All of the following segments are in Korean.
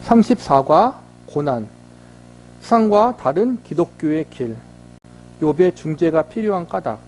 34과 고난, 세상과 다른 기독교의 길, 욥의 중재가 필요한 까닭,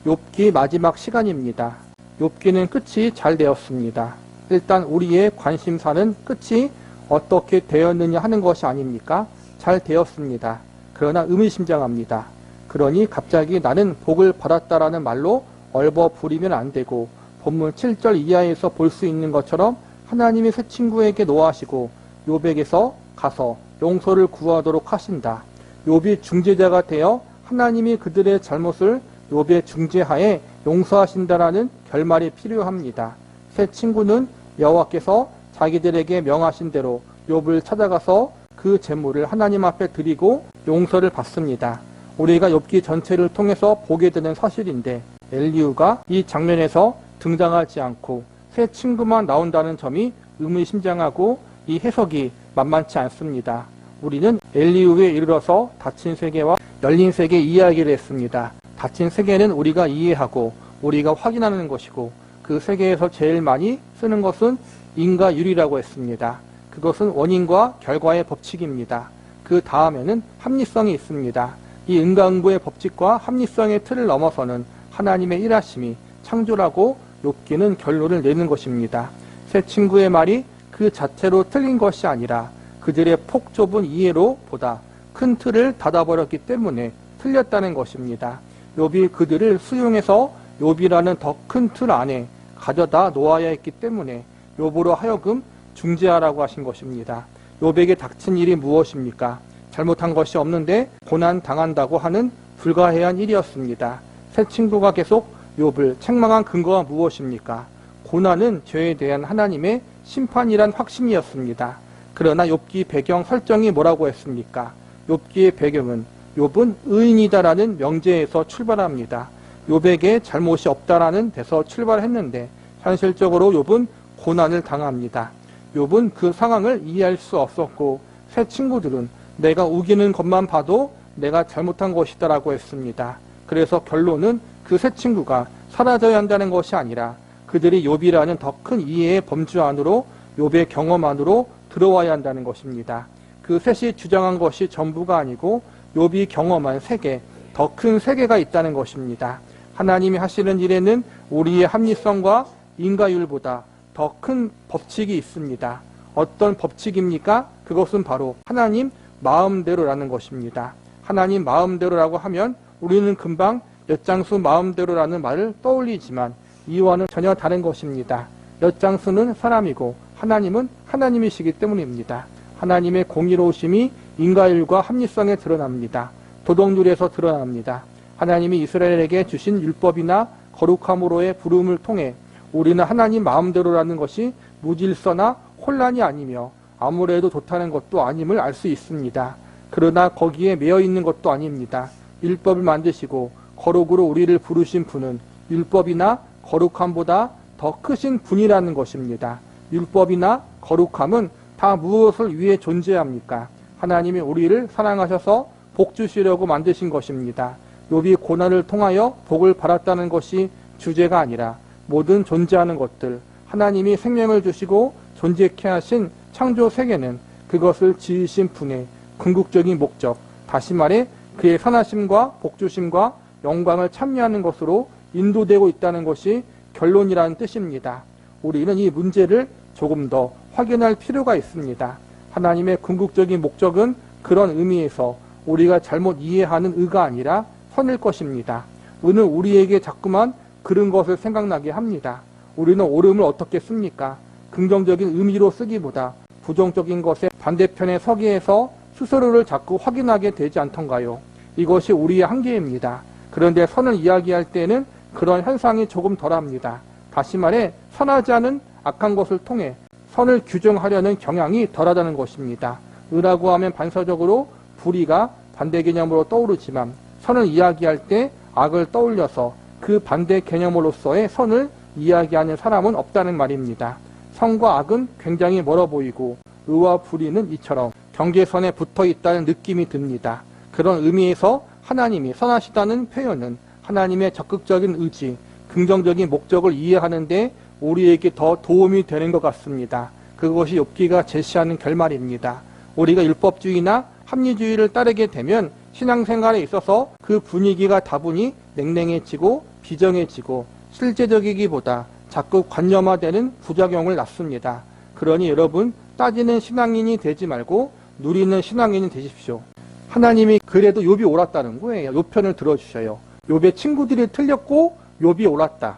욥기 마지막 시간입니다. 욥기는 끝이 잘 되었습니다. 일단 우리의 관심사는 끝이 어떻게 되었느냐 하는 것이 아닙니까? 잘 되었습니다. 그러나 의미심장합니다. 그러니 갑자기 나는 복을 받았다라는 말로 얼버무리면 안 되고 본문 7절 이하에서 볼 수 있는 것처럼 하나님이 새 친구에게 노하시고 욥에게서 가서 용서를 구하도록 하신다. 욥이 중재자가 되어 하나님이 그들의 잘못을 욥의 중재하에 용서하신다라는 결말이 필요합니다. 새 친구는 여호와께서 자기들에게 명하신 대로 욥을 찾아가서 그 재물을 하나님 앞에 드리고 용서를 받습니다. 우리가 욥기 전체를 통해서 보게 되는 사실인데 엘리후가 이 장면에서 등장하지 않고 새 친구만 나온다는 점이 의미심장하고 이 해석이 만만치 않습니다. 우리는 엘리후에 이르러서 닫힌 세계와 열린 세계 이야기를 했습니다. 닫힌 세계는 우리가 이해하고 우리가 확인하는 것이고 그 세계에서 제일 많이 쓰는 것은 인과율이라고 했습니다. 그것은 원인과 결과의 법칙입니다. 그 다음에는 합리성이 있습니다. 이 인과응보의 법칙과 합리성의 틀을 넘어서는 하나님의 일하심이 창조라고 욥기는 결론을 내는 것입니다. 새 친구의 말이 그 자체로 틀린 것이 아니라 그들의 폭 좁은 이해로 보다 큰 틀을 닫아버렸기 때문에 틀렸다는 것입니다. 욥이 그들을 수용해서 욥이라는 더 큰 틀 안에 가져다 놓아야 했기 때문에 욥으로 하여금 중재하라고 하신 것입니다. 욥에게 닥친 일이 무엇입니까? 잘못한 것이 없는데 고난 당한다고 하는 불가해한 일이었습니다. 새 친구가 계속 욥을 책망한 근거가 무엇입니까? 고난은 죄에 대한 하나님의 심판이란 확신이었습니다. 그러나 욥기 배경 설정이 뭐라고 했습니까? 욥기의 배경은 욥은 의인이다라는 명제에서 출발합니다. 욥에게 잘못이 없다라는 데서 출발했는데 현실적으로 욥은 고난을 당합니다. 욥은 그 상황을 이해할 수 없었고 새 친구들은 내가 우기는 것만 봐도 내가 잘못한 것이다라고 했습니다. 그래서 결론은 그 새 친구가 사라져야 한다는 것이 아니라 그들이 욥이라는 더 큰 이해의 범주 안으로 욥의 경험 안으로 들어와야 한다는 것입니다. 그 셋이 주장한 것이 전부가 아니고 욥이 경험한 세계, 더 큰 세계가 있다는 것입니다. 하나님이 하시는 일에는 우리의 합리성과 인과율보다 더 큰 법칙이 있습니다. 어떤 법칙입니까? 그것은 바로 하나님 마음대로라는 것입니다. 하나님 마음대로라고 하면 우리는 금방 엿장수 마음대로라는 말을 떠올리지만 이와는 전혀 다른 것입니다. 엿장수는 사람이고 하나님은 하나님이시기 때문입니다. 하나님의 공의로우심이 인과율과 합리성에 드러납니다. 도덕률에서 드러납니다. 하나님이 이스라엘에게 주신 율법이나 거룩함으로의 부름을 통해 우리는 하나님 마음대로라는 것이 무질서나 혼란이 아니며 아무래도 좋다는 것도 아님을 알 수 있습니다. 그러나 거기에 매여 있는 것도 아닙니다. 율법을 만드시고 거룩으로 우리를 부르신 분은 율법이나 거룩함보다 더 크신 분이라는 것입니다. 율법이나 거룩함은 다 무엇을 위해 존재합니까? 하나님이 우리를 사랑하셔서 복 주시려고 만드신 것입니다. 욥이 고난을 통하여 복을 받았다는 것이 주제가 아니라 모든 존재하는 것들, 하나님이 생명을 주시고 존재케 하신 창조 세계는 그것을 지으신 분의 궁극적인 목적, 다시 말해 그의 선하심과 복주심과 영광을 참여하는 것으로 인도되고 있다는 것이 결론이라는 뜻입니다. 우리는 이 문제를 조금 더 확인할 필요가 있습니다. 하나님의 궁극적인 목적은 그런 의미에서 우리가 잘못 이해하는 의가 아니라 선일 것입니다. 의는 우리에게 자꾸만 그런 것을 생각나게 합니다. 우리는 옳음을 어떻게 씁니까? 긍정적인 의미로 쓰기보다 부정적인 것의 반대편에 서기에서 스스로를 자꾸 확인하게 되지 않던가요? 이것이 우리의 한계입니다. 그런데 선을 이야기할 때는 그런 현상이 조금 덜합니다. 다시 말해 선하지 않은 악한 것을 통해 선을 규정하려는 경향이 덜하다는 것입니다. 의라고 하면 반사적으로 불의가 반대 개념으로 떠오르지만 선을 이야기할 때 악을 떠올려서 그 반대 개념으로서의 선을 이야기하는 사람은 없다는 말입니다. 선과 악은 굉장히 멀어 보이고 의와 불의는 이처럼 경계선에 붙어 있다는 느낌이 듭니다. 그런 의미에서 하나님이 선하시다는 표현은 하나님의 적극적인 의지, 긍정적인 목적을 이해하는 데 우리에게 더 도움이 되는 것 같습니다. 그것이 욥기가 제시하는 결말입니다. 우리가 율법주의나 합리주의를 따르게 되면 신앙생활에 있어서 그 분위기가 다분히 냉랭해지고 비정해지고 실제적이기보다 자꾸 관념화되는 부작용을 낳습니다. 그러니 여러분, 따지는 신앙인이 되지 말고 누리는 신앙인이 되십시오. 하나님이 그래도 욥이 옳았다는 거예요. 욥 편을 들어주셔요. 욥의 친구들이 틀렸고 욥이 옳았다.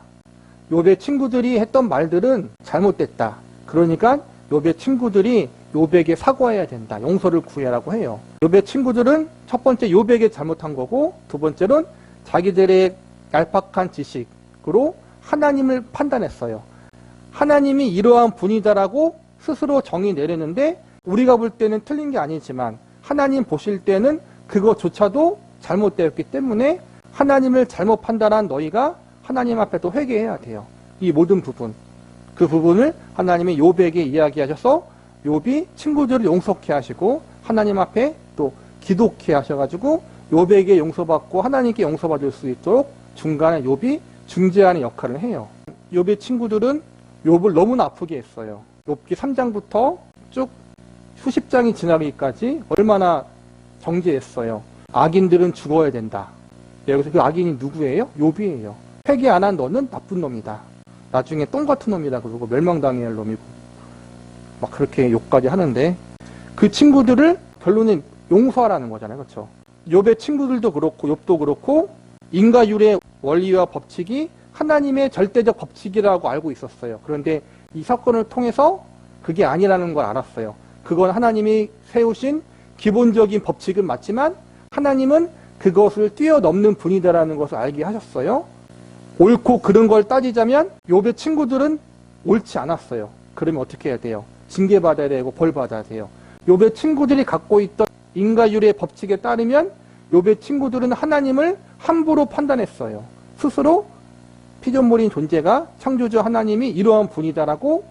욥의 친구들이 했던 말들은 잘못됐다. 그러니까 욥의 친구들이 욥에게 사과해야 된다. 용서를 구해라고 해요. 욥의 친구들은 첫 번째 욥에게 잘못한 거고, 두 번째는 자기들의 얄팍한 지식으로 하나님을 판단했어요. 하나님이 이러한 분이다라고 스스로 정의 내리는데, 우리가 볼 때는 틀린 게 아니지만 하나님 보실 때는 그것조차도 잘못되었기 때문에 하나님을 잘못 판단한 너희가 하나님 앞에 또 회개해야 돼요. 이 모든 부분, 그 부분을 하나님이 욥에게 이야기하셔서 욥이 친구들을 용서케 하시고 하나님 앞에 또 기도케 하셔가지고 욥에게 용서받고 하나님께 용서받을 수 있도록 중간에 욥이 중재하는 역할을 해요. 욥의 친구들은 욥을 너무나 아프게 했어요. 욥기 3장부터 쭉 수십 장이 지나기까지 얼마나 정죄했어요. 악인들은 죽어야 된다. 여기서 그 악인이 누구예요? 욥이에요. 회개 안 한 너는 나쁜 놈이다. 나중에 똥 같은 놈이다. 그러고 멸망당해야 할 놈이고 막 그렇게 욕까지 하는데, 그 친구들을 결론은 용서하라는 거잖아요. 그렇죠? 욥의 친구들도 그렇고 욥도 그렇고 인과율의 원리와 법칙이 하나님의 절대적 법칙이라고 알고 있었어요. 그런데 이 사건을 통해서 그게 아니라는 걸 알았어요. 그건 하나님이 세우신 기본적인 법칙은 맞지만 하나님은 그것을 뛰어넘는 분이다라는 것을 알게 하셨어요. 옳고 그른 걸 따지자면 욥의 친구들은 옳지 않았어요. 그러면 어떻게 해야 돼요? 징계받아야 되고 벌받아야 돼요. 욥의 친구들이 갖고 있던 인과율의 법칙에 따르면 욥의 친구들은 하나님을 함부로 판단했어요. 스스로 피조물인 존재가 창조주 하나님이 이러한 분이다라고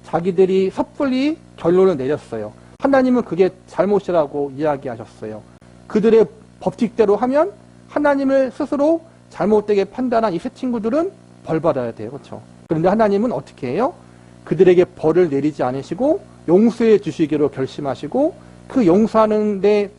자기들이 섣불리 결론을 내렸어요. 하나님은 그게 잘못이라고 이야기하셨어요. 그들의 법칙대로 하면 하나님을 스스로 잘못되게 판단한 이 세 친구들은 벌받아야 돼요. 그렇죠? 그런데 하나님은 어떻게 해요? 그들에게 벌을 내리지 않으시고 용서해 주시기로 결심하시고 그 용서하는 데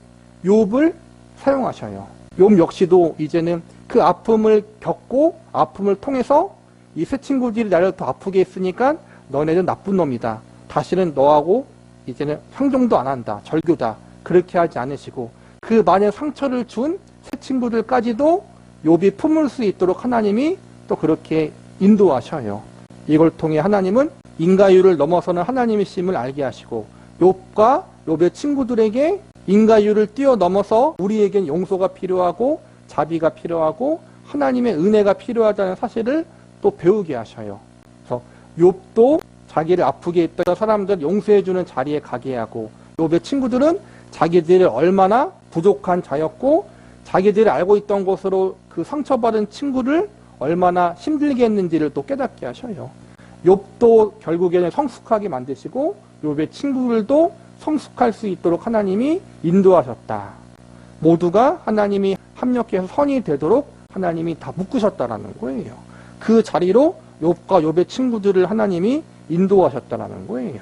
욥을 사용하셔요. 욥 역시도 이제는 그 아픔을 겪고 아픔을 통해서 이 세 친구들이 나를 더 아프게 했으니까 너네는 나쁜 놈이다. 다시는 너하고 이제는 상종도 안 한다. 절교다. 그렇게 하지 않으시고 그 많은 상처를 준 세 친구들까지도 욥이 품을 수 있도록 하나님이 또 그렇게 인도하셔요. 이걸 통해 하나님은 인과율을 넘어서는 하나님이심을 알게 하시고 욥과 욥의 친구들에게 인과율을 뛰어넘어서 우리에겐 용서가 필요하고 자비가 필요하고 하나님의 은혜가 필요하다는 사실을 또 배우게 하셔요. 그래서 욥도 자기를 아프게 했던 사람들 용서해주는 자리에 가게 하고 욥의 친구들은 자기들이 얼마나 부족한 자였고 자기들이 알고 있던 것으로 그 상처받은 친구를 얼마나 힘들게 했는지를 또 깨닫게 하셔요. 욥도 결국에는 성숙하게 만드시고 욥의 친구들도 성숙할 수 있도록 하나님이 인도하셨다. 모두가 하나님이 합력해서 선이 되도록 하나님이 다 묶으셨다라는 거예요. 그 자리로 욥과 욥의 친구들을 하나님이 인도하셨다라는 거예요.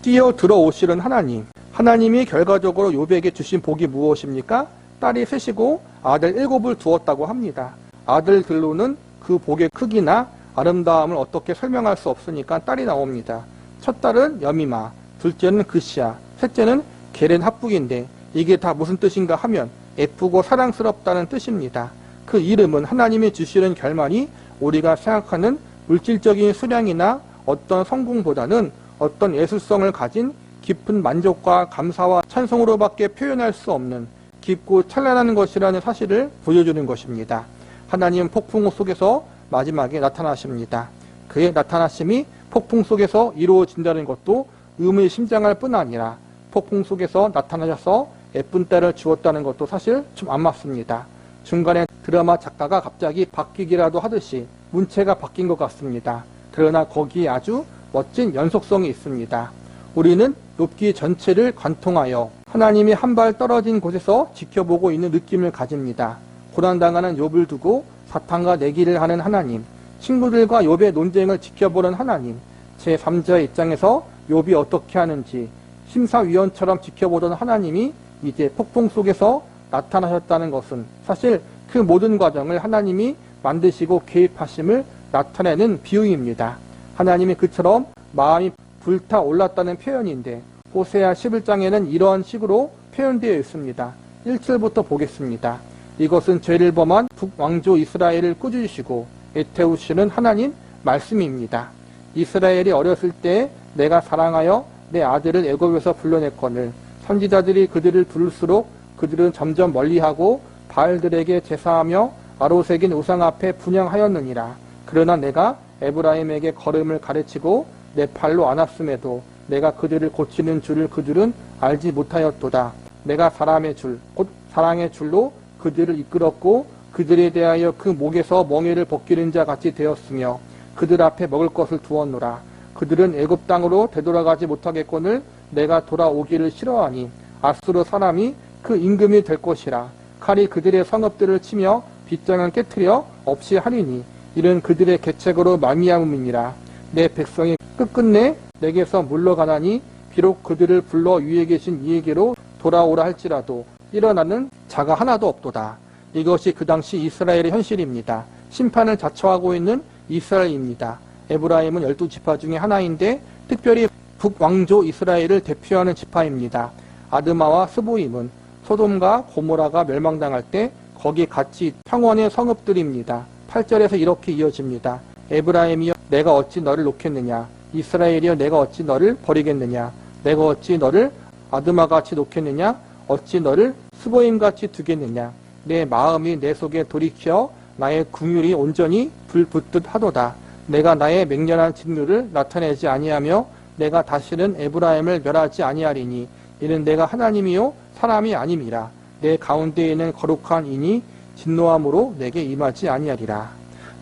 뛰어들어 오시는 하나님. 하나님이 결과적으로 욥에게 주신 복이 무엇입니까? 딸이 셋이고 아들 7을 두었다고 합니다. 아들들로는 그 복의 크기나 아름다움을 어떻게 설명할 수 없으니까 딸이 나옵니다. 첫 딸은 여미마, 둘째는 그시야, 셋째는 게렌 합북인데 이게 다 무슨 뜻인가 하면 예쁘고 사랑스럽다는 뜻입니다. 그 이름은 하나님이 주시는 결말이 우리가 생각하는 물질적인 수량이나 어떤 성공보다는 어떤 예술성을 가진 깊은 만족과 감사와 찬송으로밖에 표현할 수 없는 깊고 찬란한 것이라는 사실을 보여주는 것입니다. 하나님은 폭풍 속에서 마지막에 나타나십니다. 그의 나타나심이 폭풍 속에서 이루어진다는 것도 의미심장할 뿐 아니라 폭풍 속에서 나타나셔서 예쁜 딸을 주었다는 것도 사실 좀 안 맞습니다. 중간에 드라마 작가가 갑자기 바뀌기라도 하듯이 문체가 바뀐 것 같습니다. 그러나 거기에 아주 멋진 연속성이 있습니다. 우리는 욥기 전체를 관통하여 하나님이 한 발 떨어진 곳에서 지켜보고 있는 느낌을 가집니다. 고난당하는 욥을 두고 사탄과 내기를 하는 하나님, 친구들과 욥의 논쟁을 지켜보는 하나님, 제3자의 입장에서 욥이 어떻게 하는지 심사위원처럼 지켜보던 하나님이 이제 폭풍 속에서 나타나셨다는 것은 사실 그 모든 과정을 하나님이 만드시고 개입하심을 나타내는 비유입니다. 하나님이 그처럼 마음이 불타올랐다는 표현인데 호세아 11장에는 이런 식으로 표현되어 있습니다. 1절부터 보겠습니다. 이것은 죄를 범한 북왕조 이스라엘을 꾸짖으시고 애태우시는 하나님 말씀입니다. 이스라엘이 어렸을 때 내가 사랑하여 내 아들을 애굽에서 불러냈거늘 선지자들이 그들을 부를수록 그들은 점점 멀리하고 바알들에게 제사하며 아로새긴 우상 앞에 분향하였느니라. 그러나 내가 에브라임에게 걸음을 가르치고 내 팔로 안았음에도 내가 그들을 고치는 줄을 그들은 알지 못하였도다. 내가 사람의 줄, 곧 사랑의 줄로 그들을 이끌었고 그들에 대하여 그 목에서 멍에를 벗기는 자 같이 되었으며 그들 앞에 먹을 것을 두었노라. 그들은 애굽 땅으로 되돌아가지 못하겠거늘 내가 돌아오기를 싫어하니 아수르 사람이 그 임금이 될 것이라. 칼이 그들의 성읍들을 치며 빗장을 깨트려 없이 하리니 이는 그들의 계책으로 말미암음이니라. 내 백성이 끝끝내 내게서 물러가나니 비록 그들을 불러 위에 계신 이에게로 돌아오라 할지라도 일어나는 자가 하나도 없도다. 이것이 그 당시 이스라엘의 현실입니다. 심판을 자처하고 있는 이스라엘입니다. 에브라임은 12지파 중에 하나인데 특별히 북왕조 이스라엘을 대표하는 지파입니다. 아드마와 스보임은 소돔과 고모라가 멸망당할 때 거기 같이 평원의 성읍들입니다. 8절에서 이렇게 이어집니다. 에브라임이여 내가 어찌 너를 놓겠느냐. 이스라엘이여 내가 어찌 너를 버리겠느냐. 내가 어찌 너를 아드마같이 놓겠느냐. 어찌 너를 스보임같이 두겠느냐. 내 마음이 내 속에 돌이켜 나의 긍휼이 온전히 불붙듯 하도다. 내가 나의 맹렬한 진노를 나타내지 아니하며 내가 다시는 에브라임을 멸하지 아니하리니 이는 내가 하나님이요 사람이 아님이라. 내 가운데에 있는 거룩한 이니 진노함으로 내게 임하지 아니하리라.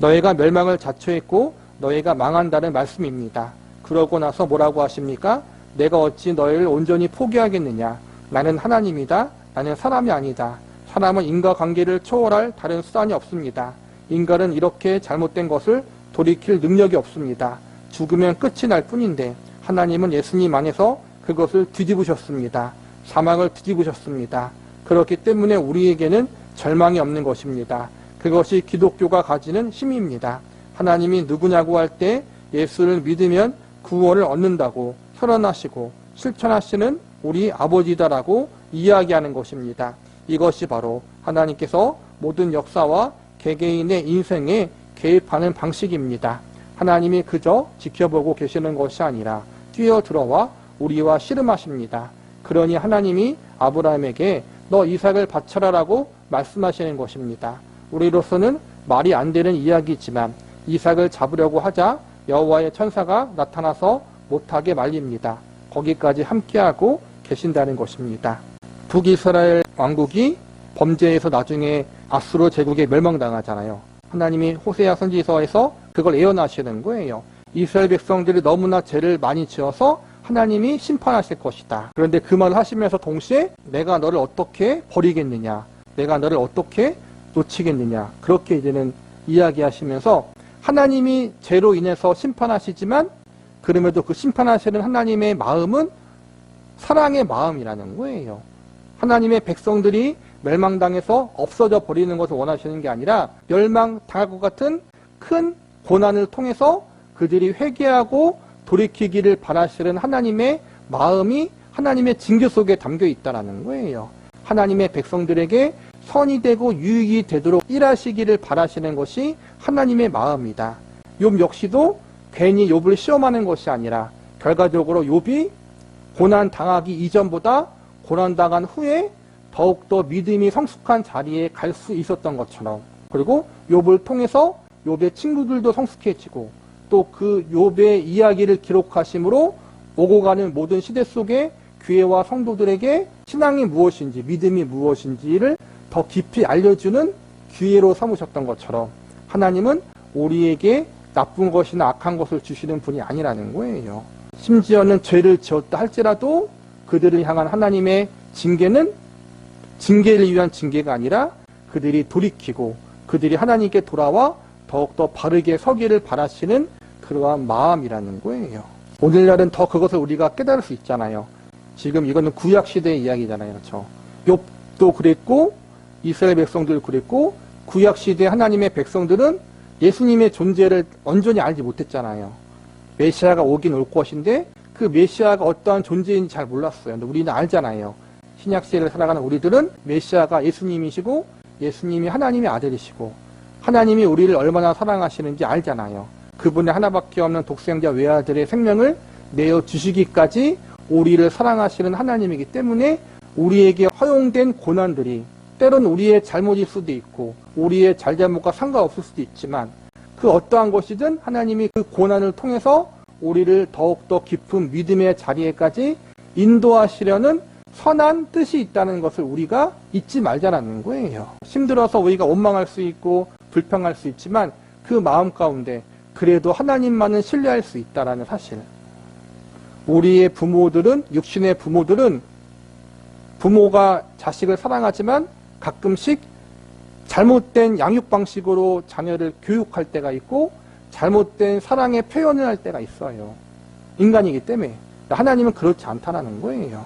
너희가 멸망을 자초했고 너희가 망한다는 말씀입니다. 그러고 나서 뭐라고 하십니까? 내가 어찌 너희를 온전히 포기하겠느냐. 나는 하나님이다. 나는 사람이 아니다. 사람은 인과관계를 초월할 다른 수단이 없습니다. 인간은 이렇게 잘못된 것을 돌이킬 능력이 없습니다. 죽으면 끝이 날 뿐인데 하나님은 예수님 안에서 그것을 뒤집으셨습니다. 사망을 뒤집으셨습니다. 그렇기 때문에 우리에게는 절망이 없는 것입니다. 그것이 기독교가 가지는 힘입니다. 하나님이 누구냐고 할 때 예수를 믿으면 구원을 얻는다고 선언하시고 실천하시는 우리 아버지다라고 이야기하는 것입니다. 이것이 바로 하나님께서 모든 역사와 개개인의 인생에 개입하는 방식입니다. 하나님이 그저 지켜보고 계시는 것이 아니라 뛰어들어와 우리와 씨름하십니다. 그러니 하나님이 아브라함에게 너 이삭을 바쳐라라고 말씀하시는 것입니다. 우리로서는 말이 안 되는 이야기지만 이삭을 잡으려고 하자 여호와의 천사가 나타나서 못하게 말립니다. 거기까지 함께하고 계신다는 것입니다. 북이스라엘 왕국이 범죄해서 나중에 아수르 제국에 멸망당하잖아요. 하나님이 호세아 선지서에서 그걸 예언하시는 거예요. 이스라엘 백성들이 너무나 죄를 많이 지어서 하나님이 심판하실 것이다. 그런데 그 말을 하시면서 동시에 내가 너를 어떻게 버리겠느냐, 내가 너를 어떻게 놓치겠느냐, 그렇게 이제는 이야기하시면서 하나님이 죄로 인해서 심판하시지만 그럼에도 그 심판하시는 하나님의 마음은 사랑의 마음이라는 거예요. 하나님의 백성들이 멸망당해서 없어져 버리는 것을 원하시는 게 아니라 멸망당할 것 같은 큰 고난을 통해서 그들이 회개하고 돌이키기를 바라시는 하나님의 마음이 하나님의 징계 속에 담겨 있다는 거예요. 하나님의 백성들에게 선이 되고 유익이 되도록 일하시기를 바라시는 것이 하나님의 마음이다. 욥 역시도 괜히 욥을 시험하는 것이 아니라 결과적으로 욥이 고난당하기 이전보다 고난당한 후에 더욱더 믿음이 성숙한 자리에 갈 수 있었던 것처럼, 그리고 욥을 통해서 욥의 친구들도 성숙해지고 또 그 욥의 이야기를 기록하심으로 오고 가는 모든 시대 속에 교회와 성도들에게 신앙이 무엇인지 믿음이 무엇인지를 더 깊이 알려주는 기회로 삼으셨던 것처럼 하나님은 우리에게 나쁜 것이나 악한 것을 주시는 분이 아니라는 거예요. 심지어는 죄를 지었다 할지라도 그들을 향한 하나님의 징계는 징계를 위한 징계가 아니라 그들이 돌이키고 그들이 하나님께 돌아와 더욱더 바르게 서기를 바라시는 그러한 마음이라는 거예요. 오늘날은 더 그것을 우리가 깨달을 수 있잖아요. 지금 이거는 구약시대의 이야기잖아요. 그렇죠? 욥도 그랬고 이스라엘 백성들도 그랬고 구약시대 하나님의 백성들은 예수님의 존재를 온전히 알지 못했잖아요. 메시아가 오긴 올 것인데 그 메시아가 어떠한 존재인지 잘 몰랐어요. 근데 우리는 알잖아요. 신약시대를 살아가는 우리들은 메시아가 예수님이시고 예수님이 하나님의 아들이시고 하나님이 우리를 얼마나 사랑하시는지 알잖아요. 그분의 하나밖에 없는 독생자 외아들의 생명을 내어 주시기까지 우리를 사랑하시는 하나님이기 때문에 우리에게 허용된 고난들이 때론 우리의 잘못일 수도 있고 우리의 잘잘못과 상관없을 수도 있지만 그 어떠한 것이든 하나님이 그 고난을 통해서 우리를 더욱더 깊은 믿음의 자리에까지 인도하시려는 선한 뜻이 있다는 것을 우리가 잊지 말자라는 거예요. 힘들어서 우리가 원망할 수 있고 불평할 수 있지만 그 마음 가운데 그래도 하나님만은 신뢰할 수 있다는 사실. 우리의 부모들은, 육신의 부모들은 부모가 자식을 사랑하지만 가끔씩 잘못된 양육 방식으로 자녀를 교육할 때가 있고 잘못된 사랑의 표현을 할 때가 있어요. 인간이기 때문에. 하나님은 그렇지 않다라는 거예요.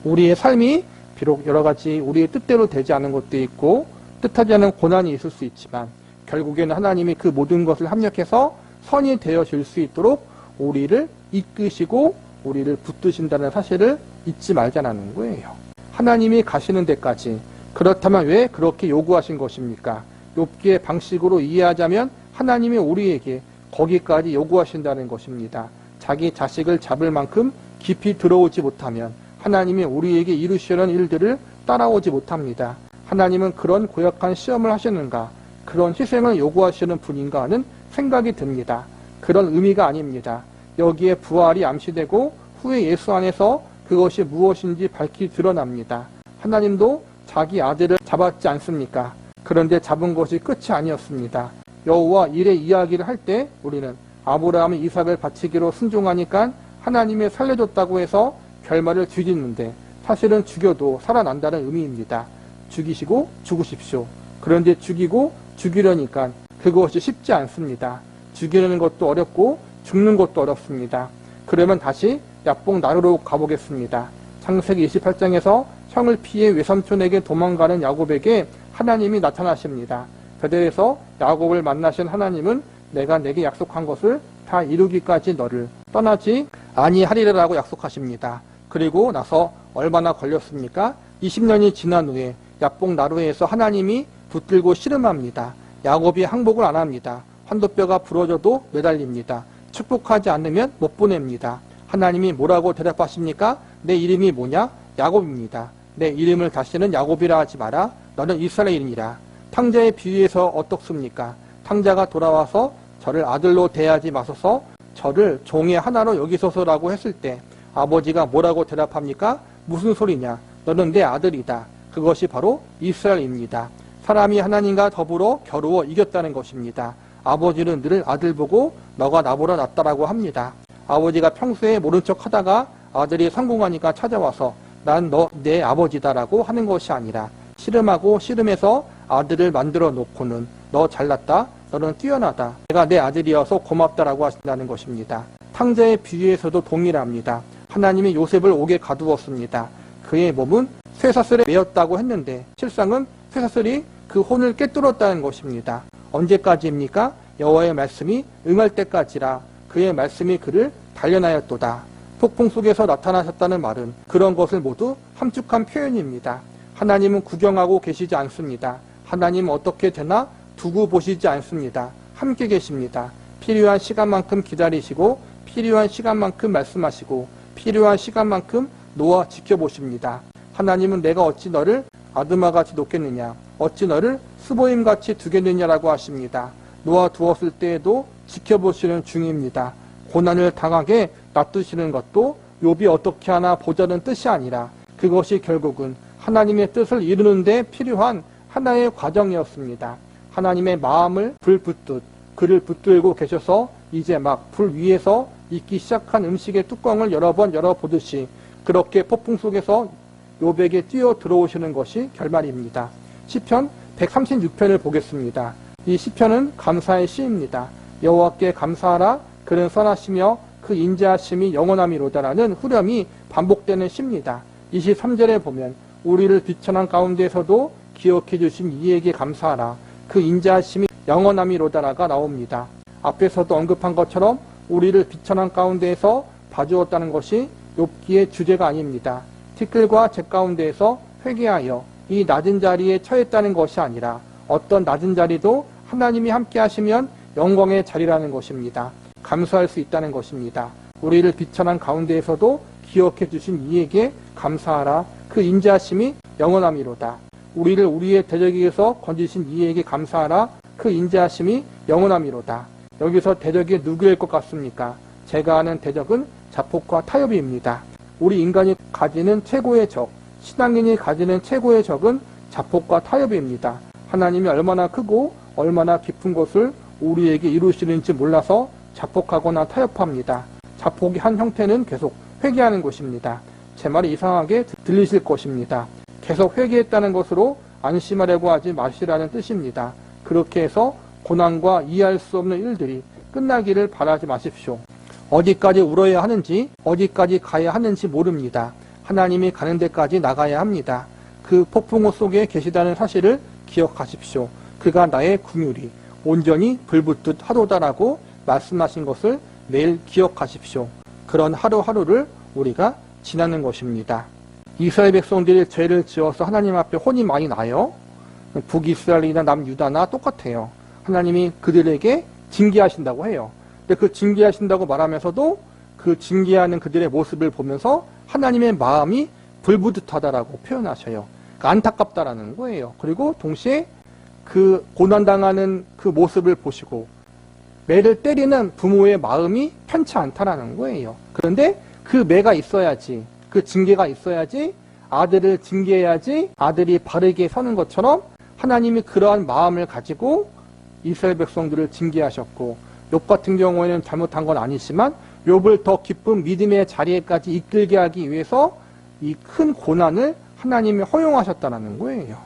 우리의 삶이 비록 여러 가지 우리의 뜻대로 되지 않은 것도 있고 뜻하지 않은 고난이 있을 수 있지만 결국에는 하나님이 그 모든 것을 합력해서 선이 되어질 수 있도록 우리를 이끄시고 우리를 붙드신다는 사실을 잊지 말자는 거예요. 하나님이 가시는 데까지. 그렇다면 왜 그렇게 요구하신 것입니까? 욥기의 방식으로 이해하자면 하나님이 우리에게 거기까지 요구하신다는 것입니다. 자기 자식을 잡을 만큼 깊이 들어오지 못하면 하나님이 우리에게 이루시려는 일들을 따라오지 못합니다. 하나님은 그런 고약한 시험을 하시는가, 그런 희생을 요구하시는 분인가 하는 생각이 듭니다. 그런 의미가 아닙니다. 여기에 부활이 암시되고 후에 예수 안에서 그것이 무엇인지 밝히 드러납니다. 하나님도 자기 아들을 잡았지 않습니까? 그런데 잡은 것이 끝이 아니었습니다. 여호와 일의 이야기를 할 때 우리는 아브라함이 이삭을 바치기로 순종하니까 하나님이 살려줬다고 해서 결말을 뒤집는데 사실은 죽여도 살아난다는 의미입니다. 죽이시고 죽으십시오. 그런데 죽이고 죽이려니까 그것이 쉽지 않습니다. 죽이려는 것도 어렵고 죽는 것도 어렵습니다. 그러면 다시 야복 나루로 가보겠습니다. 창세기 28장에서 형을 피해 외삼촌에게 도망가는 야곱에게 하나님이 나타나십니다. 베델에서 야곱을 만나신 하나님은 내가 내게 약속한 것을 다 이루기까지 너를 떠나지 아니하리라고 약속하십니다. 그리고 나서 얼마나 걸렸습니까? 20년이 지난 후에 야복 나루에서 하나님이 붙들고 씨름합니다. 야곱이 항복을 안 합니다. 환도뼈가 부러져도 매달립니다. 축복하지 않으면 못 보냅니다. 하나님이 뭐라고 대답하십니까? 내 이름이 뭐냐? 야곱입니다. 내 이름을 다시는 야곱이라 하지 마라. 너는 이스라엘이니라. 탕자의 비유에서 어떻습니까? 탕자가 돌아와서 저를 아들로 대하지 마소서, 저를 종의 하나로 여기소서라고 했을 때 아버지가 뭐라고 대답합니까? 무슨 소리냐? 너는 내 아들이다. 그것이 바로 이스라엘입니다. 사람이 하나님과 더불어 겨루어 이겼다는 것입니다. 아버지는 늘 아들 보고 너가 나보다 낫다라고 합니다. 아버지가 평소에 모른 척 하다가 아들이 성공하니까 찾아와서 난 너 내 아버지다라고 하는 것이 아니라 씨름하고 씨름해서 아들을 만들어 놓고는 너 잘났다, 너는 뛰어나다, 내가 내 아들이어서 고맙다라고 하신다는 것입니다. 탕자의 비유에서도 동일합니다. 하나님이 요셉을 옥에 가두었습니다. 그의 몸은 쇠사슬에 매였다고 했는데 실상은 쇠사슬이 그 혼을 꿰뚫었다는 것입니다. 언제까지입니까? 여호와의 말씀이 응할 때까지라. 그의 말씀이 그를 단련하였도다. 폭풍 속에서 나타나셨다는 말은 그런 것을 모두 함축한 표현입니다. 하나님은 구경하고 계시지 않습니다. 하나님은 어떻게 되나 두고 보시지 않습니다. 함께 계십니다. 필요한 시간만큼 기다리시고 필요한 시간만큼 말씀하시고 필요한 시간만큼 놓아 지켜보십니다. 하나님은 내가 어찌 너를 아드마같이 놓겠느냐, 어찌 너를 스보임같이 두겠느냐라고 하십니다. 놓아 두었을 때에도 지켜보시는 중입니다. 고난을 당하게 놔두시는 것도 욥이 어떻게 하나 보자는 뜻이 아니라 그것이 결국은 하나님의 뜻을 이루는 데 필요한 하나의 과정이었습니다. 하나님의 마음을 불 붙듯 그를 붙들고 계셔서 이제 막 불 위에서 익기 시작한 음식의 뚜껑을 여러 번 열어보듯이 그렇게 폭풍 속에서 욥에게 뛰어 들어오시는 것이 결말입니다. 시편 136편을 보겠습니다. 이 시편은 감사의 시입니다. 여호와께 감사하라. 그는 선하시며 그 인자하심이 영원함이로다라는 후렴이 반복되는 시입니다. 23절에 보면 우리를 비천한 가운데에서도 기억해 주신 이에게 감사하라. 그 인자하심이 영원함이로다라가 나옵니다. 앞에서도 언급한 것처럼 우리를 비천한 가운데에서 봐주었다는 것이 욥기의 주제가 아닙니다. 티끌과 재 가운데에서 회개하여 이 낮은 자리에 처했다는 것이 아니라 어떤 낮은 자리도 하나님이 함께 하시면 영광의 자리라는 것입니다. 감사할 수 있다는 것입니다. 우리를 비천한 가운데에서도 기억해 주신 이에게 감사하라. 그 인자하심이 영원함이로다. 우리를 우리의 대적에게서 건지신 이에게 감사하라. 그 인자하심이 영원함이로다. 여기서 대적이 누구일 것 같습니까? 제가 아는 대적은 자폭과 타협입니다. 우리 인간이 가지는 최고의 적, 신앙인이 가지는 최고의 적은 자폭과 타협입니다. 하나님이 얼마나 크고 얼마나 깊은 것을 우리에게 이루시는지 몰라서 자폭하거나 타협합니다. 자폭의 한 형태는 계속 회개하는 것입니다. 제 말이 이상하게 들리실 것입니다. 계속 회개했다는 것으로 안심하려고 하지 마시라는 뜻입니다. 그렇게 해서 고난과 이해할 수 없는 일들이 끝나기를 바라지 마십시오. 어디까지 울어야 하는지 어디까지 가야 하는지 모릅니다. 하나님이 가는 데까지 나가야 합니다. 그 폭풍우 속에 계시다는 사실을 기억하십시오. 그가 나의 긍휼이 온전히 불붙듯 하도다라고 말씀하신 것을 매일 기억하십시오. 그런 하루하루를 우리가 지나는 것입니다. 이스라엘 백성들이 죄를 지어서 하나님 앞에 혼이 많이 나요. 북이스라엘이나 남유다나 똑같아요. 하나님이 그들에게 징계하신다고 해요. 근데 그 징계하신다고 말하면서도 그 징계하는 그들의 모습을 보면서 하나님의 마음이 불붙듯하다라고 표현하셔요. 그러니까 안타깝다라는 거예요. 그리고 동시에 그 고난당하는 그 모습을 보시고 매를 때리는 부모의 마음이 편치 않다라는 거예요. 그런데 그 매가 있어야지, 그 징계가 있어야지 아들을 징계해야지 아들이 바르게 서는 것처럼 하나님이 그러한 마음을 가지고 이스라엘 백성들을 징계하셨고, 욥 같은 경우에는 잘못한 건 아니지만 욥을 더 깊은 믿음의 자리에까지 이끌게 하기 위해서 이 큰 고난을 하나님이 허용하셨다는 거예요.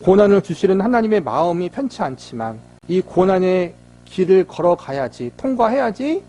고난을 주시는 하나님의 마음이 편치 않지만 이 고난의 길을 걸어가야지, 통과해야지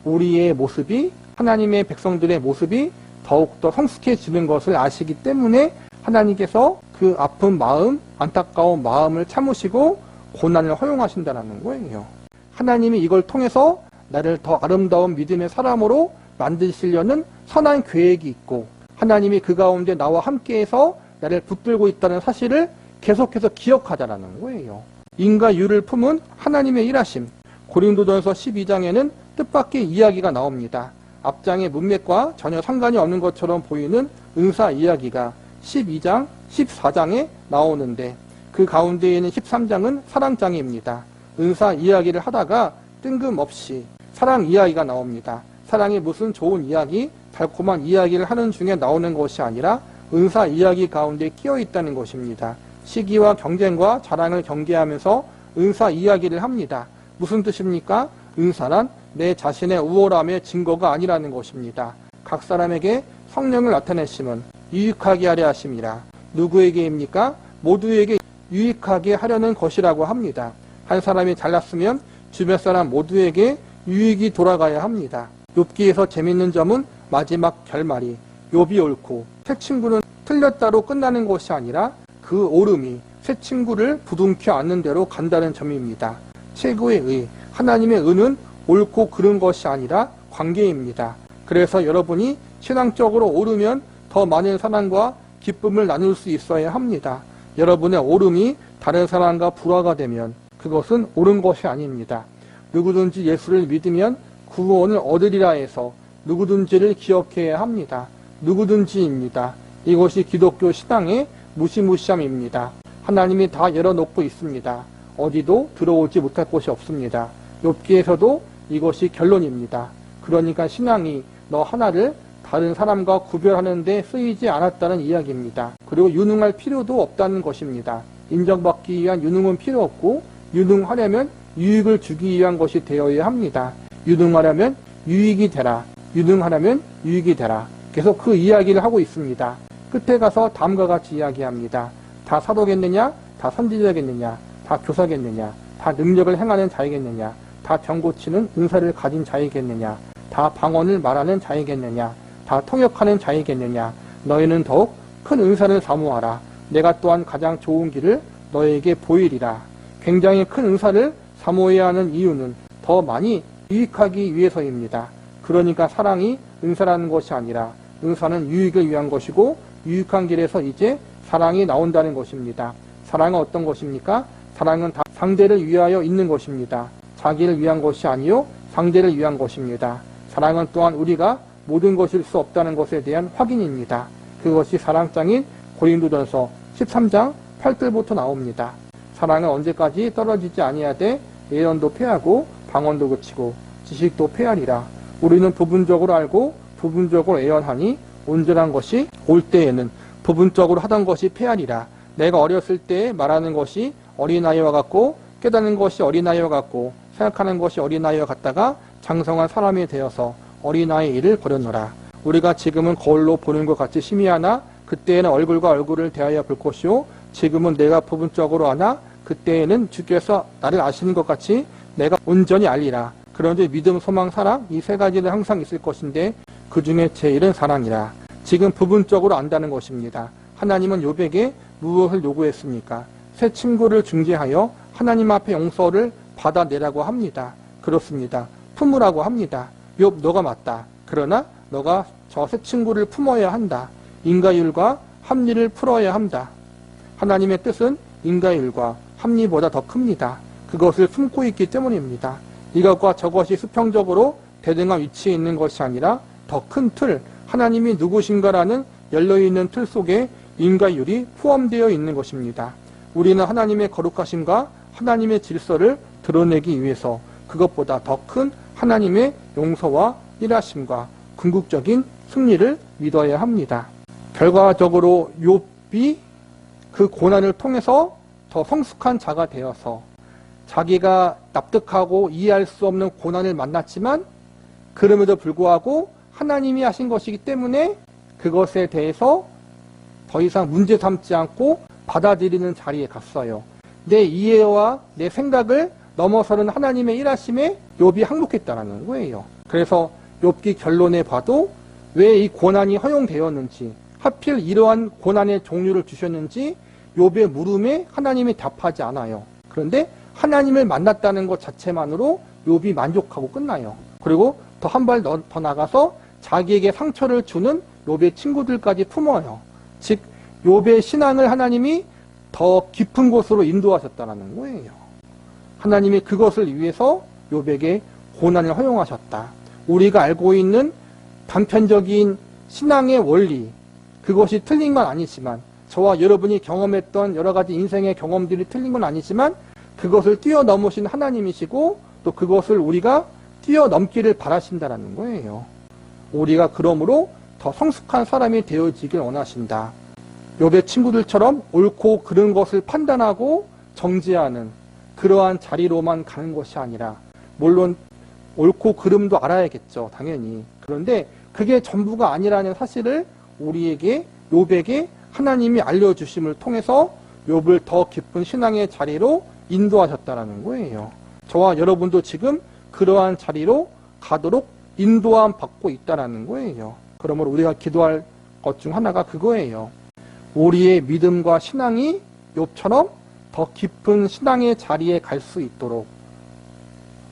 우리의 모습이, 하나님의 백성들의 모습이 더욱더 성숙해지는 것을 아시기 때문에 하나님께서 그 아픈 마음, 안타까운 마음을 참으시고 고난을 허용하신다는 거예요. 하나님이 이걸 통해서 나를 더 아름다운 믿음의 사람으로 만드시려는 선한 계획이 있고, 하나님이 그 가운데 나와 함께해서 나를 붙들고 있다는 사실을 계속해서 기억하자라는 거예요. 인과 유를 품은 하나님의 일하심. 고린도전서 12장에는 뜻밖의 이야기가 나옵니다. 앞장의 문맥과 전혀 상관이 없는 것처럼 보이는 은사 이야기가 12장, 14장에 나오는데 그 가운데에 있는 13장은 사랑장입니다. 은사 이야기를 하다가 뜬금없이 사랑 이야기가 나옵니다. 사랑이 무슨 좋은 이야기, 달콤한 이야기를 하는 중에 나오는 것이 아니라 은사 이야기 가운데 끼어 있다는 것입니다. 시기와 경쟁과 자랑을 경계하면서 은사 이야기를 합니다. 무슨 뜻입니까? 은사란 내 자신의 우월함의 증거가 아니라는 것입니다. 각 사람에게 성령을 나타내심은 유익하게 하려 하심이라. 누구에게입니까? 모두에게 유익하게 하려는 것이라고 합니다. 한 사람이 잘났으면 주변 사람 모두에게 유익이 돌아가야 합니다. 욥기에서 재밌는 점은 마지막 결말이 욥이 옳고 새 친구는 틀렸다로 끝나는 것이 아니라 그 옳음이 새 친구를 부둥켜 안는 대로 간다는 점입니다. 최고의 의, 하나님의 의는 옳고 그른 것이 아니라 관계입니다. 그래서 여러분이 신앙적으로 오르면 더 많은 사랑과 기쁨을 나눌 수 있어야 합니다. 여러분의 오름이 다른 사람과 불화가 되면 그것은 옳은 것이 아닙니다. 누구든지 예수를 믿으면 구원을 얻으리라 해서 누구든지를 기억해야 합니다. 누구든지입니다. 이것이 기독교 신앙의 무시무시함입니다. 하나님이 다 열어놓고 있습니다. 어디도 들어오지 못할 곳이 없습니다. 욥기에서도 이것이 결론입니다. 그러니까 신앙이 너 하나를 다른 사람과 구별하는 데 쓰이지 않았다는 이야기입니다. 그리고 유능할 필요도 없다는 것입니다. 인정받기 위한 유능은 필요 없고, 유능하려면 유익을 주기 위한 것이 되어야 합니다. 유능하려면 유익이 되라. 유능하려면 유익이 되라. 계속 그 이야기를 하고 있습니다. 끝에 가서 다음과 같이 이야기합니다. 다 사도겠느냐? 다 선지자겠느냐? 다 교사겠느냐? 다 능력을 행하는 자이겠느냐? 다 병 고치는 은사를 가진 자이겠느냐? 다 방언을 말하는 자이겠느냐? 다 통역하는 자이겠느냐? 너희는 더욱 큰 은사를 사모하라. 내가 또한 가장 좋은 길을 너희에게 보이리라. 굉장히 큰 은사를 사모해야 하는 이유는 더 많이 유익하기 위해서입니다. 그러니까 사랑이 은사라는 것이 아니라 은사는 유익을 위한 것이고 유익한 길에서 이제 사랑이 나온다는 것입니다. 사랑은 어떤 것입니까? 사랑은 다 상대를 위하여 있는 것입니다. 자기를 위한 것이 아니요 상대를 위한 것입니다. 사랑은 또한 우리가 모든 것일 수 없다는 것에 대한 확인입니다. 그것이 사랑장인 고린도전서 13장 8절부터 나옵니다. 사랑은 언제까지 떨어지지 아니하되 예언도 패하고 방언도 그치고 지식도 패하리라. 우리는 부분적으로 알고 부분적으로 예언하니 온전한 것이 올 때에는 부분적으로 하던 것이 패하리라. 내가 어렸을 때 말하는 것이 어린아이와 같고 깨닫는 것이 어린아이와 같고 생각하는 것이 어린아이와 같다가 장성한 사람이 되어서 어린아이의 일을 버렸노라. 우리가 지금은 거울로 보는 것 같이 심히 하나 그때에는 얼굴과 얼굴을 대하여 볼 것이요 지금은 내가 부분적으로 하나 그때에는 주께서 나를 아시는 것 같이 내가 온전히 알리라. 그런데 믿음, 소망, 사랑 이 세 가지는 항상 있을 것인데 그 중에 제일은 사랑이라. 지금 부분적으로 안다는 것입니다. 하나님은 욥에게 무엇을 요구했습니까? 새 친구를 중재하여 하나님 앞에 용서를 받아내라고 합니다. 그렇습니다. 품으라고 합니다. 욥 너가 맞다. 그러나 너가 저 새 친구를 품어야 한다. 인과율과 합리를 풀어야 한다. 하나님의 뜻은 인과율과 합리보다 더 큽니다. 그것을 품고 있기 때문입니다. 이것과 저것이 수평적으로 대등한 위치에 있는 것이 아니라 더 큰 틀, 하나님이 누구신가라는 열려있는 틀 속에 인과율이 포함되어 있는 것입니다. 우리는 하나님의 거룩하심과 하나님의 질서를 드러내기 위해서 그것보다 더 큰 하나님의 용서와 일하심과 궁극적인 승리를 믿어야 합니다. 결과적으로 욥이 그 고난을 통해서 더 성숙한 자가 되어서 자기가 납득하고 이해할 수 없는 고난을 만났지만 그럼에도 불구하고 하나님이 하신 것이기 때문에 그것에 대해서 더 이상 문제 삼지 않고 받아들이는 자리에 갔어요. 내 이해와 내 생각을 넘어서는 하나님의 일하심에 욥이 항복했다는 거예요. 그래서 욥기 결론에 봐도 왜 이 고난이 허용되었는지, 하필 이러한 고난의 종류를 주셨는지 욥의 물음에 하나님이 답하지 않아요. 그런데 하나님을 만났다는 것 자체만으로 욥이 만족하고 끝나요. 그리고 더 한 발 더 나가서 자기에게 상처를 주는 욥의 친구들까지 품어요. 즉 욥의 신앙을 하나님이 더 깊은 곳으로 인도하셨다는 거예요. 하나님이 그것을 위해서 욥에게 고난을 허용하셨다. 우리가 알고 있는 단편적인 신앙의 원리, 그것이 틀린 건 아니지만, 저와 여러분이 경험했던 여러 가지 인생의 경험들이 틀린 건 아니지만 그것을 뛰어넘으신 하나님이시고 또 그것을 우리가 뛰어넘기를 바라신다는 거예요. 우리가 그러므로 더 성숙한 사람이 되어지길 원하신다. 욥의 친구들처럼 옳고 그른 것을 판단하고 정죄하는 그러한 자리로만 가는 것이 아니라, 물론 옳고 그름도 알아야겠죠, 당연히. 그런데 그게 전부가 아니라는 사실을 우리에게, 욥에게 하나님이 알려주심을 통해서 욥을 더 깊은 신앙의 자리로 인도하셨다는 거예요. 저와 여러분도 지금 그러한 자리로 가도록 인도함 받고 있다는 거예요. 그러므로 우리가 기도할 것 중 하나가 그거예요. 우리의 믿음과 신앙이 욥처럼 더 깊은 신앙의 자리에 갈 수 있도록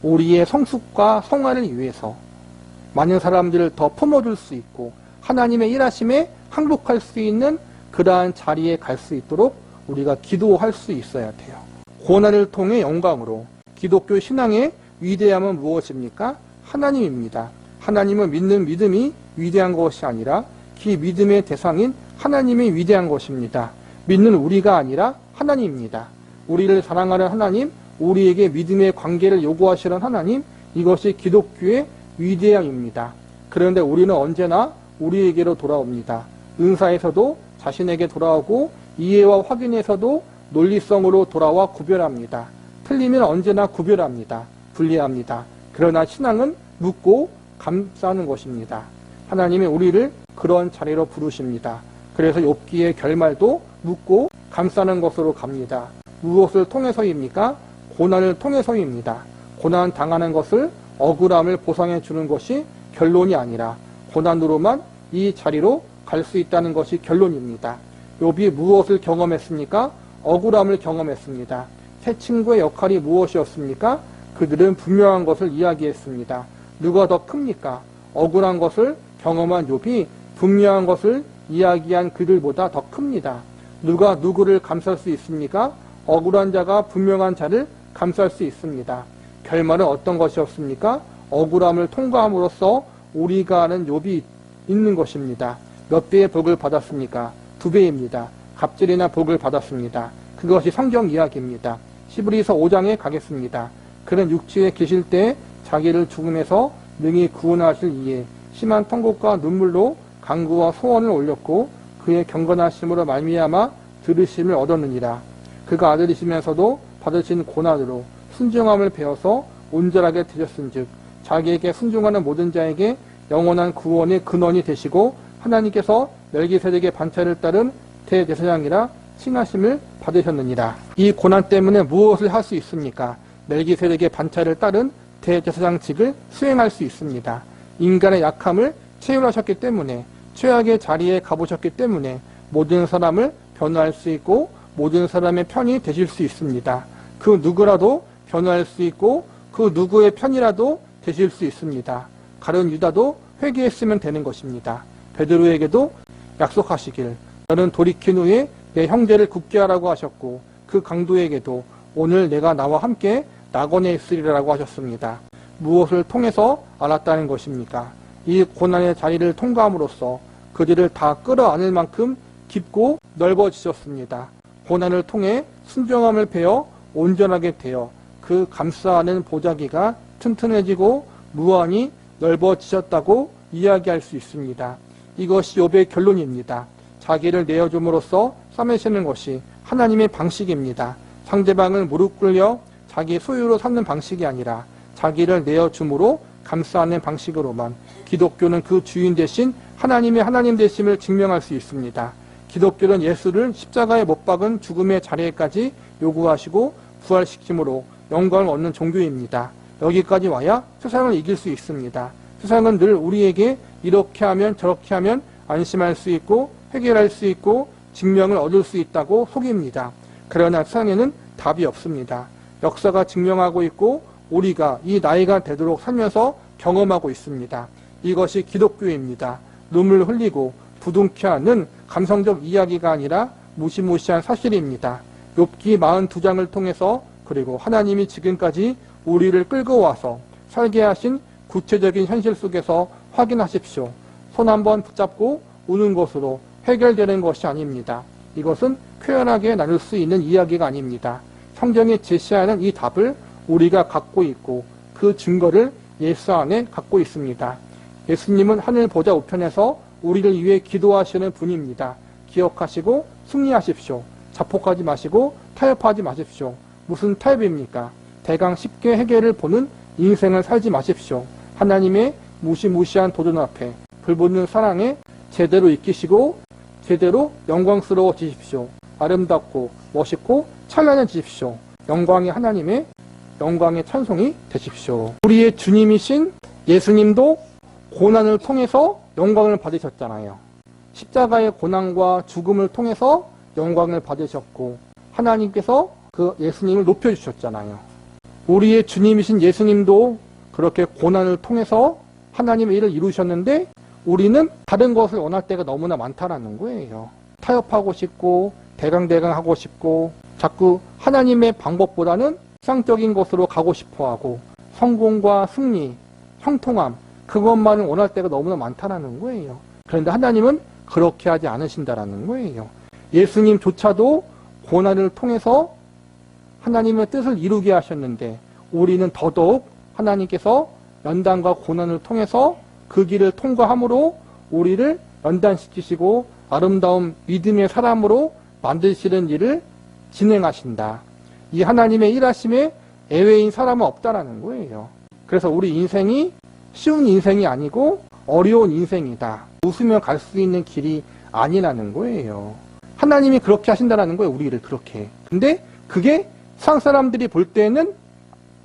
우리의 성숙과 성화를 위해서 많은 사람들을 더 품어줄 수 있고 하나님의 일하심에 항복할 수 있는 그러한 자리에 갈 수 있도록 우리가 기도할 수 있어야 돼요. 고난을 통해 영광으로. 기독교 신앙의 위대함은 무엇입니까? 하나님입니다. 하나님을 믿는 믿음이 위대한 것이 아니라 그 믿음의 대상인 하나님이 위대한 것입니다. 믿는 우리가 아니라 하나님입니다. 우리를 사랑하는 하나님, 우리에게 믿음의 관계를 요구하시는 하나님, 이것이 기독교의 위대함입니다. 그런데 우리는 언제나 우리에게로 돌아옵니다. 은사에서도 자신에게 돌아오고 이해와 확인에서도 논리성으로 돌아와 구별합니다. 틀리면 언제나 구별합니다. 분리합니다. 그러나 신앙은 묻고 감싸는 것입니다. 하나님이 우리를 그런 자리로 부르십니다. 그래서 욥기의 결말도 묻고 감싸는 것으로 갑니다. 무엇을 통해서입니까? 고난을 통해서입니다. 고난 당하는 것을 억울함을 보상해 주는 것이 결론이 아니라 고난으로만 이 자리로 갈 수 있다는 것이 결론입니다. 욥이 무엇을 경험했습니까? 억울함을 경험했습니다. 세 친구의 역할이 무엇이었습니까? 그들은 분명한 것을 이야기했습니다. 누가 더 큽니까? 억울한 것을 경험한 욥이 분명한 것을 이야기한 그들보다 더 큽니다. 누가 누구를 감쌀 수 있습니까? 억울한 자가 분명한 자를 감쌀 수 있습니다. 결말은 어떤 것이었습니까? 억울함을 통과함으로써 우리가 아는 욥이 있는 것입니다. 몇 배의 복을 받았습니까? 2배입니다. 갑절이나 복을 받았습니다. 그것이 성경 이야기입니다. 히브리서 5장에 가겠습니다. 그는 육지에 계실 때 자기를 죽음에서 능히 구원하실 이에 심한 통곡과 눈물로 간구와 소원을 올렸고 그의 경건하심으로 말미암아 들으심을 얻었느니라. 그가 아들이시면서도 받으신 고난으로 순종함을 배워서 온전하게 되셨은즉 자기에게 순종하는 모든 자에게 영원한 구원의 근원이 되시고 하나님께서 멜기세덱의 반차를 따른 대제사장이라 칭하심을 받으셨느니라. 이 고난 때문에 무엇을 할 수 있습니까? 멜기세덱의 반차를 따른 대제사장직을 수행할 수 있습니다. 인간의 약함을 체휼하셨기 때문에 최악의 자리에 가보셨기 때문에 모든 사람을 변화할 수 있고 모든 사람의 편이 되실 수 있습니다. 그 누구라도 변화할 수 있고 그 누구의 편이라도 되실 수 있습니다. 가룟 유다도 회개했으면 되는 것입니다. 베드로에게도 약속하시길 너는 돌이킨 후에 내 형제를 굳게 하라고 하셨고 그 강도에게도 오늘 내가 나와 함께 낙원에 있으리라고 하셨습니다. 무엇을 통해서 알았다는 것입니까? 이 고난의 자리를 통과함으로써 그들을 다 끌어안을 만큼 깊고 넓어지셨습니다. 고난을 통해 순종함을 배워 온전하게 되어 그 감싸는 보자기가 튼튼해지고 무한히 넓어지셨다고 이야기할 수 있습니다. 이것이 욥의 결론입니다. 자기를 내어줌으로써 싸매시는 것이 하나님의 방식입니다. 상대방을 무릎 꿇려 자기 소유로 삼는 방식이 아니라 자기를 내어줌으로 감싸는 방식으로만 기독교는 그 주인 대신 하나님의 하나님 되심을 증명할 수 있습니다. 기독교는 예수를 십자가에 못 박은 죽음의 자리에까지 요구하시고 부활시킴으로 영광을 얻는 종교입니다. 여기까지 와야 세상을 이길 수 있습니다. 세상은 늘 우리에게 이렇게 하면 저렇게 하면 안심할 수 있고 해결할 수 있고 증명을 얻을 수 있다고 속입니다. 그러나 세상에는 답이 없습니다. 역사가 증명하고 있고 우리가 이 나이가 되도록 살면서 경험하고 있습니다. 이것이 기독교입니다. 눈물 흘리고 부둥켜 하는 감성적 이야기가 아니라 무시무시한 사실입니다. 욥기 42장을 통해서 그리고 하나님이 지금까지 우리를 끌고 와서 살게 하신 구체적인 현실 속에서 확인하십시오. 손 한번 붙잡고 우는 것으로 해결되는 것이 아닙니다. 이것은 쾌활하게 나눌 수 있는 이야기가 아닙니다. 성경이 제시하는 이 답을 우리가 갖고 있고 그 증거를 예수 안에 갖고 있습니다. 예수님은 하늘 보좌 우편에서 우리를 위해 기도하시는 분입니다. 기억하시고 승리하십시오. 자폭하지 마시고 타협하지 마십시오. 무슨 타협입니까? 대강 쉽게 해결을 보는 인생을 살지 마십시오. 하나님의 무시무시한 도전 앞에 불붙는 사랑에 제대로 익히시고 제대로 영광스러워지십시오. 아름답고 멋있고 찬란해지십시오. 영광이 하나님의 영광의 찬송이 되십시오. 우리의 주님이신 예수님도 고난을 통해서 영광을 받으셨잖아요. 십자가의 고난과 죽음을 통해서 영광을 받으셨고 하나님께서 그 예수님을 높여주셨잖아요. 우리의 주님이신 예수님도 그렇게 고난을 통해서 하나님의 일을 이루셨는데 우리는 다른 것을 원할 때가 너무나 많다라는 거예요. 타협하고 싶고 대강대강 하고 싶고 자꾸 하나님의 방법보다는 세상적인 것으로 가고 싶어하고 성공과 승리, 형통함 그것만을 원할 때가 너무나 많다라는 거예요. 그런데 하나님은 그렇게 하지 않으신다라는 거예요. 예수님조차도 고난을 통해서 하나님의 뜻을 이루게 하셨는데 우리는 더더욱 하나님께서 연단과 고난을 통해서 그 길을 통과함으로 우리를 연단시키시고 아름다운 믿음의 사람으로 만드시는 일을 진행하신다. 이 하나님의 일하심에 예외인 사람은 없다라는 거예요. 그래서 우리 인생이 쉬운 인생이 아니고 어려운 인생이다. 웃으며 갈 수 있는 길이 아니라는 거예요. 하나님이 그렇게 하신다라는 거예요. 우리를 그렇게. 근데 그게 세상 사람들이 볼 때는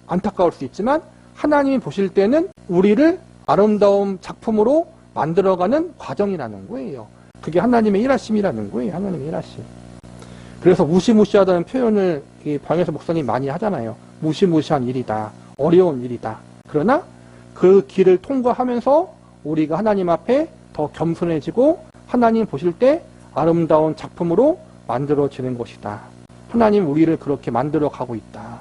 안타까울 수 있지만 하나님이 보실 때는 우리를 아름다운 작품으로 만들어가는 과정이라는 거예요. 그게 하나님의 일하심이라는 거예요. 하나님의 일하심. 그래서 무시무시하다는 표현을 이 방에서 목사님 많이 하잖아요. 무시무시한 일이다. 어려운 일이다. 그러나 그 길을 통과하면서 우리가 하나님 앞에 더 겸손해지고 하나님 보실 때 아름다운 작품으로 만들어지는 것이다. 하나님 우리를 그렇게 만들어 가고 있다.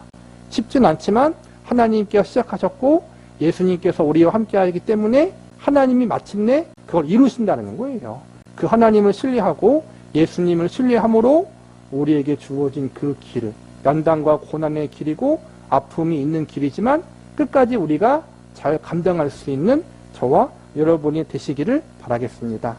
쉽진 않지만 하나님께서 시작하셨고 예수님께서 우리와 함께 하기 때문에 하나님이 마침내 그걸 이루신다는 거예요. 그 하나님을 신뢰하고 예수님을 신뢰함으로 우리에게 주어진 그 길을, 연단과 고난의 길이고 아픔이 있는 길이지만 끝까지 우리가 잘 감당할 수 있는 저와 여러분이 되시기를 바라겠습니다.